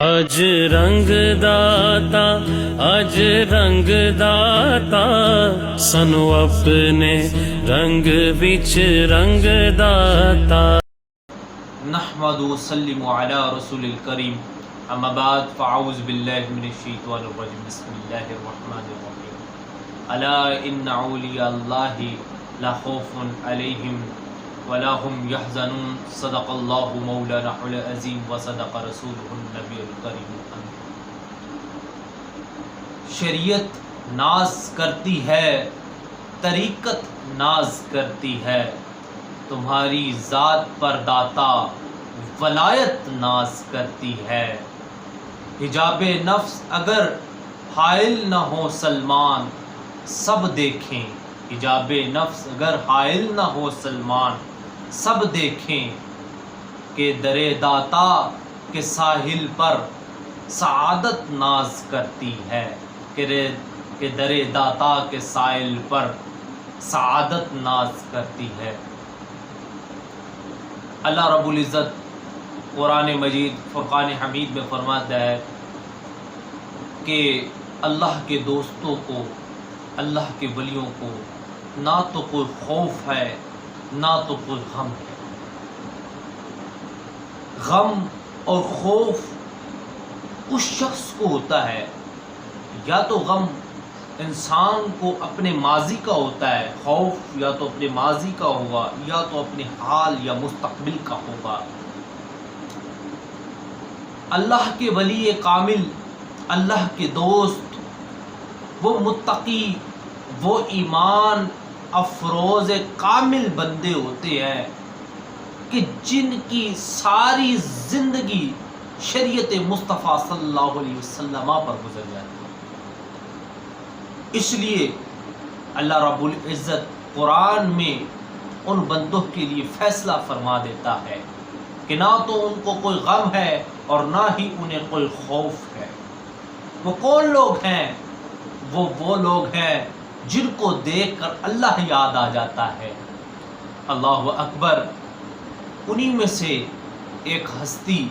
اج رنگ داتا اج رنگ داتا سنو اپنے رنگ وچ رنگ داتا نحمد و سلم علی رسول الکریم اما بعد فاعوذ باللہ من الشیطان الرجیم بسم اللہ الرحمن الرحیم الا ان اولیاء اللہ لا خوف علیہم ولا هم يحزنون صدق اللہ مولانا العظیم وصدق رسولہ النبی الکریم۔ شریعت ناز کرتی ہے، طریقت ناز کرتی ہے، تمہاری ذات پر داتا ولایت ناز کرتی ہے۔ حجاب نفس اگر حائل نہ ہو سلمان سب دیکھیں، حجاب نفس اگر حائل نہ ہو سلمان سب دیکھیں کہ در داتا کے ساحل پر سعادت ناز کرتی ہے، کہ در داتا کے ساحل پر سعادت ناز کرتی ہے۔ اللہ رب العزت قرآن مجید فرقان حمید میں فرماتا ہے کہ اللہ کے دوستوں کو، اللہ کے ولیوں کو نہ تو کوئی خوف ہے نہ تو کوئی غم ہے۔ غم اور خوف اس شخص کو ہوتا ہے، یا تو غم انسان کو اپنے ماضی کا ہوتا ہے، خوف یا تو اپنے ماضی کا ہوگا یا تو اپنے حال یا مستقبل کا ہوگا۔ اللہ کے ولی کامل، اللہ کے دوست، وہ متقی، وہ ایمان افروز کامل بندے ہوتے ہیں کہ جن کی ساری زندگی شریعت مصطفیٰ صلی اللہ علیہ وسلم پر گزر جاتی ہے۔ اس لیے اللہ رب العزت قرآن میں ان بندوں کے لیے فیصلہ فرما دیتا ہے کہ نہ تو ان کو کوئی غم ہے اور نہ ہی انہیں کوئی خوف ہے۔ وہ کون لوگ ہیں؟ وہ لوگ ہیں جن کو دیکھ کر اللہ یاد آ جاتا ہے۔ اللہ اکبر۔ انہی میں سے ایک ہستی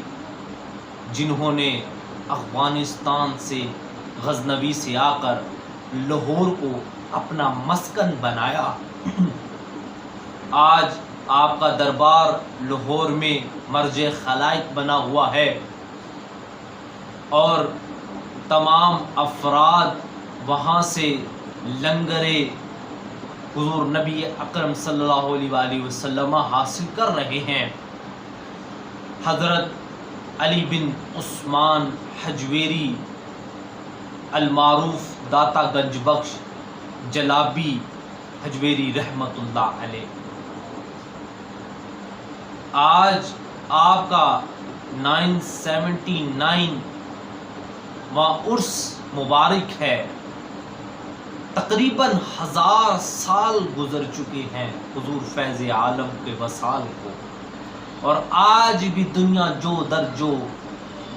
جنہوں نے افغانستان سے، غزنوی سے آ کر لاہور کو اپنا مسکن بنایا، آج آپ کا دربار لاہور میں مرج خلائق بنا ہوا ہے اور تمام افراد وہاں سے لنگر حضور نبی اکرم صلی اللہ علیہ وآلہ وسلم حاصل کر رہے ہیں۔ حضرت علی بن عثمان حجویری المعروف داتا گنج بخش جلابی حجویری رحمت اللہ علیہ، آج آپ کا 979 عرس مبارک ہے۔ تقریباً 1000 سال گزر چکے ہیں حضور فیض عالم کے وصال کو، اور آج بھی دنیا جو در جو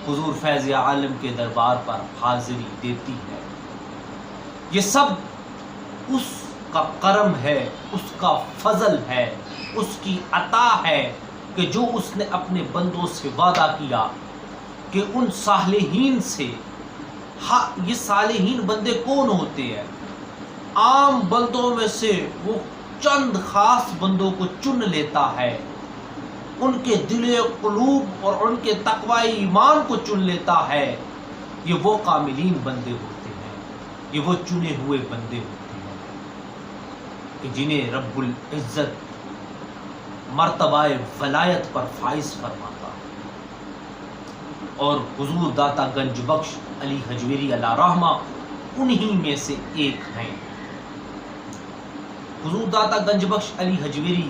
حضور فیض عالم کے دربار پر حاضری دیتی ہے۔ یہ سب اس کا کرم ہے، اس کا فضل ہے، اس کی عطا ہے کہ جو اس نے اپنے بندوں سے وعدہ کیا کہ ان صالحین سے، یہ صالحین بندے کون ہوتے ہیں؟ عام بندوں میں سے وہ چند خاص بندوں کو چن لیتا ہے، ان کے دل قلوب اور ان کے تقوی ایمان کو چن لیتا ہے۔ یہ وہ کاملین بندے ہوتے ہیں، یہ وہ چنے ہوئے بندے ہوتے ہیں کہ جنہیں رب العزت مرتبہ ولایت پر فائز فرماتا ہے، اور حضور داتا گنج بخش علی حجویری علیہ رحمہ انہی میں سے ایک ہیں۔ حضور داتا گنج بخش علی حجویری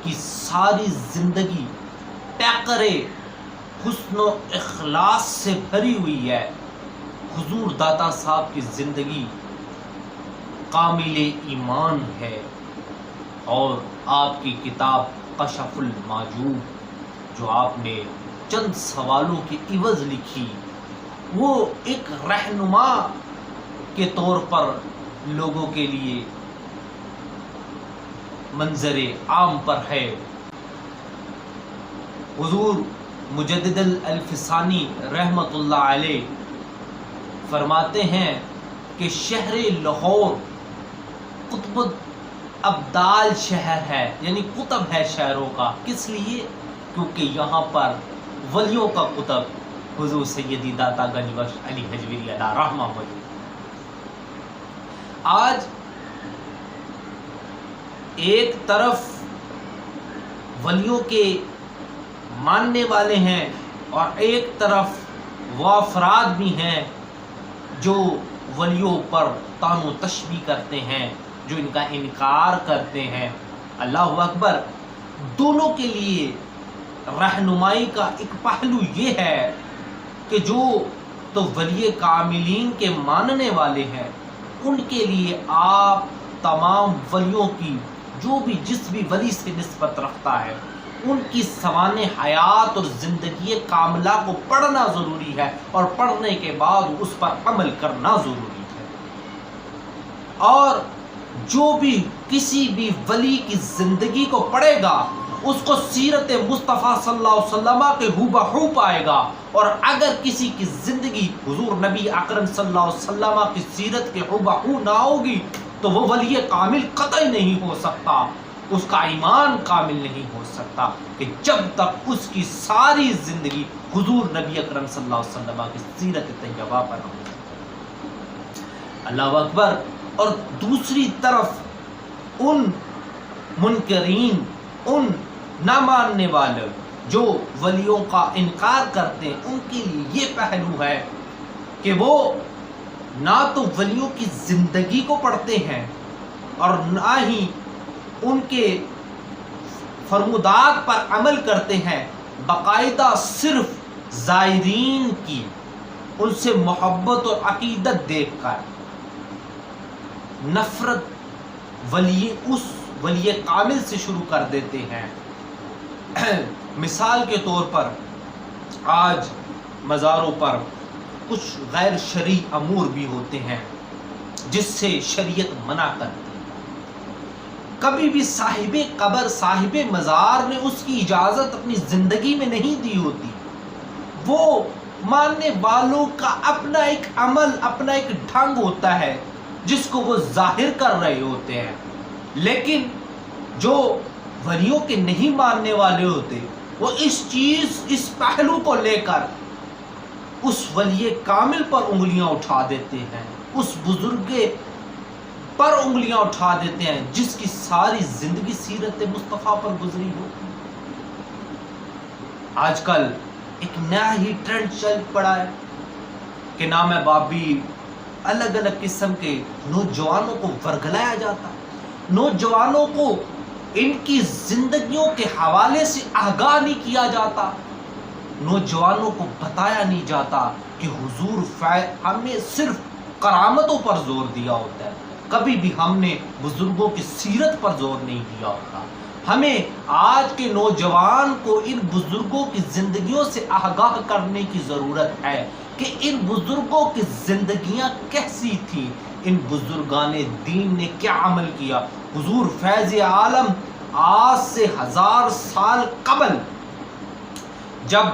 کی ساری زندگی پیکر حسن و اخلاص سے بھری ہوئی ہے۔ حضور داتا صاحب کی زندگی کامل ایمان ہے، اور آپ کی کتاب کشف المحجوب جو آپ نے چند سوالوں کی عوض لکھی، وہ ایک رہنما کے طور پر لوگوں کے لیے منظر عام پر ہے۔ حضور مجدد الفسانی رحمۃ اللہ علیہ فرماتے ہیں کہ شہر لاہور قطب ابدال شہر ہے، یعنی قطب ہے شہروں کا. کس لیے؟ کیونکہ یہاں پر ولیوں کا قطب حضور سیدی داتا گنج بخش علی حجویری علیہ رحمہ موجود. آج ایک طرف ولیوں کے ماننے والے ہیں اور ایک طرف وہ افراد بھی ہیں جو ولیوں پر طعن و تشبیہ کرتے ہیں، جو ان کا انکار کرتے ہیں. اللہ اکبر. دونوں کے لیے رہنمائی کا ایک پہلو یہ ہے کہ جو تو ولی کاملین کے ماننے والے ہیں ان کے لیے آپ تمام ولیوں کی جو بھی جس بھی ولی سے نسبت رکھتا ہے ان کی سوانح حیات اور زندگی کاملہ کو پڑھنا ضروری ہے، اور پڑھنے کے بعد اس پر عمل کرنا ضروری ہے. اور جو بھی کسی بھی ولی کی زندگی کو پڑھے گا اس کو سیرت مصطفیٰ صلی اللہ علیہ وسلم کے ہو بہو پائے گا، اور اگر کسی کی زندگی حضور نبی اکرم صلی اللہ علیہ وسلم کی سیرت کے ہو بہو نہ ہوگی تو وہ ولی کامل قطعی نہیں ہو سکتا، اس کا ایمان کامل نہیں ہو سکتا کہ جب تک اس کی ساری زندگی حضور نبی اکرم صلی اللہ علیہ وسلم کی سیرت طیبہ پر ہو. اللہ اکبر. اور دوسری طرف ان منکرین، ان نہ ماننے والے جو ولیوں کا انکار کرتے ہیں، ان کے لیے یہ پہلو ہے کہ وہ نہ تو ولیوں کی زندگی کو پڑھتے ہیں اور نہ ہی ان کے فرمودات پر عمل کرتے ہیں، باقاعدہ صرف زائرین کی ان سے محبت اور عقیدت دیکھ کر نفرت اس ولی کامل سے شروع کر دیتے ہیں. مثال کے طور پر آج مزاروں پر کچھ غیر شرعی امور بھی ہوتے ہیں جس سے شریعت منع کرتی ہے. کبھی بھی صاحب قبر، صاحب مزار نے اس کی اجازت اپنی زندگی میں نہیں دی ہوتی. وہ ماننے والوں کا اپنا ایک عمل، اپنا ایک ڈھنگ ہوتا ہے جس کو وہ ظاہر کر رہے ہوتے ہیں، لیکن جو ولیوں کے نہیں ماننے والے ہوتے وہ اس پہلو کو لے کر اس ولی کامل پر انگلیاں اٹھا دیتے ہیں، اس بزرگ پر انگلیاں اٹھا دیتے ہیں جس کی ساری زندگی سیرت مصطفیٰ پر گزری ہو. آج کل ایک نیا ہی ٹرینڈ چل پڑا ہے کہ نام بابی الگ الگ قسم کے نوجوانوں کو ورگلایا جاتا ہے، نوجوانوں کو ان کی زندگیوں کے حوالے سے آگاہ نہیں کیا جاتا، نوجوانوں کو بتایا نہیں جاتا کہ حضور ہمیں صرف کرامتوں پر زور دیا ہوتا ہے، کبھی بھی ہم نے بزرگوں کی سیرت پر زور نہیں دیا ہوتا. ہمیں آج کے نوجوان کو ان بزرگوں کی زندگیوں سے آگاہ کرنے کی ضرورت ہے کہ ان بزرگوں کی زندگیاں کیسی تھیں، ان بزرگان دین نے کیا عمل کیا. حضور فیض عالم آج سے 1000 سال قبل جب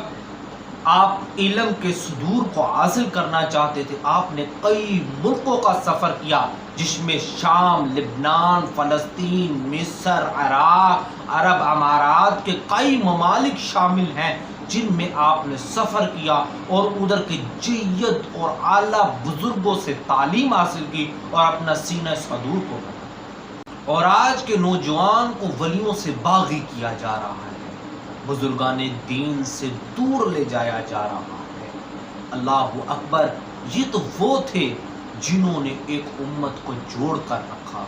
آپ علم کے صدور کو حاصل کرنا چاہتے تھے، آپ نے کئی ملکوں کا سفر کیا جس میں شام، لبنان، فلسطین، مصر، عراق، عرب امارات کے کئی ممالک شامل ہیں جن میں آپ نے سفر کیا اور ادھر کے جید اور اعلیٰ بزرگوں سے تعلیم حاصل کی اور اپنا سینہ صدور کو بنا. اور آج کے نوجوان کو ولیوں سے باغی کیا جا رہا ہے، بزرگان دین سے دور لے جایا جا رہا ہے. اللہ اکبر. یہ تو وہ تھے جنہوں نے ایک امت کو جوڑ کر رکھا،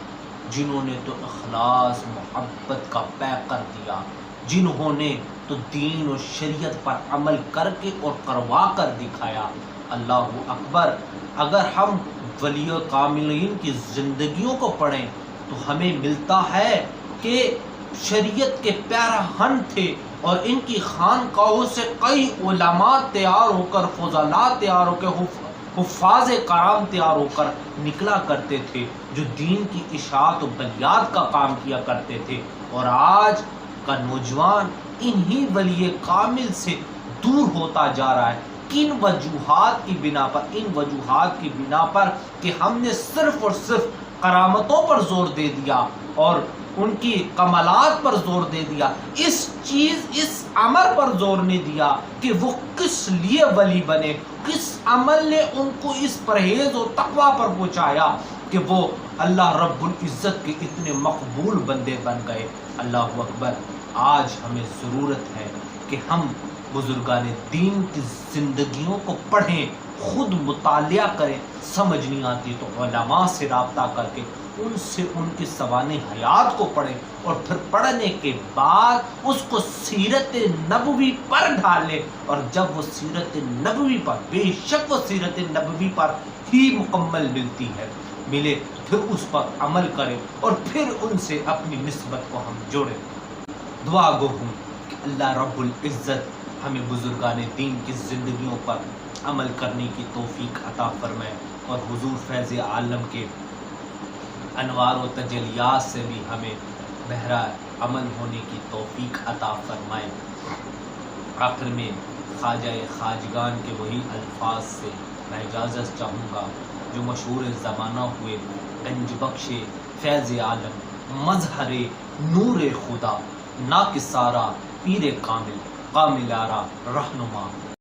جنہوں نے تو اخلاص محبت کا پیکر دیا، جنہوں نے تو دین اور شریعت پر عمل کر کے اور کروا کر دکھایا. اللہ اکبر. اگر ہم ولی کاملین کی زندگیوں کو پڑھیں تو ہمیں ملتا ہے کہ شریعت کے پیراہن تھے اور ان کی خانقاہوں سے کئی علماء تیار ہو کر، فضلاء تیار ہو کر، حفاظ کرام تیار ہو کر نکلا کرتے تھے جو دین کی اشاعت و بیات کا کام کیا کرتے تھے. اور آج کا نوجوان انہی ولی کامل سے دور ہوتا جا رہا ہے. کن وجوہات کی بنا پر؟ ان وجوہات کی بنا پر کہ ہم نے صرف اور صرف کرامتوں پر زور دے دیا اور ان کی کمالات پر زور دے دیا. اس عمل پر زور نہیں دیا کہ وہ کس لیے ولی بنے. کس عمل نے ان کو اس پرہیز و تقوی پر پہنچایا کہ وہ اللہ رب العزت کے اتنے مقبول بندے بن گئے. اللہ اکبر. آج ہمیں ضرورت ہے کہ ہم بزرگان دین کی زندگیوں کو پڑھیں، خود مطالعہ کریں. سمجھ نہیں آتی تو علماء سے رابطہ کر کے ان سے ان کی سوانح حیات کو پڑھیں، اور پھر پڑھنے کے بعد اس کو سیرت نبوی پر ڈالیں. اور جب وہ سیرت نبوی پر، بے شک وہ سیرت نبوی پر ہی مکمل ملے، پھر اس پر عمل کریں اور پھر ان سے اپنی نسبت کو ہم جوڑیں. دعا گو ہوں کہ اللہ رب العزت ہمیں بزرگان دین کی زندگیوں پر عمل کرنے کی توفیق عطا فرمائے، اور حضور فیض عالم کے انوار و تجلیات سے بھی ہمیں بہرہ عمل ہونے کی توفیق عطا فرمائے. آخر میں خواجہ خواجگان کے وہی الفاظ سے میں اجازت چاہوں گا جو مشہور زمانہ ہوئے. گنج بخش فیض عالم، مظہر نور خدا، ناکسارا پیر کامل، کامل آرا رہنما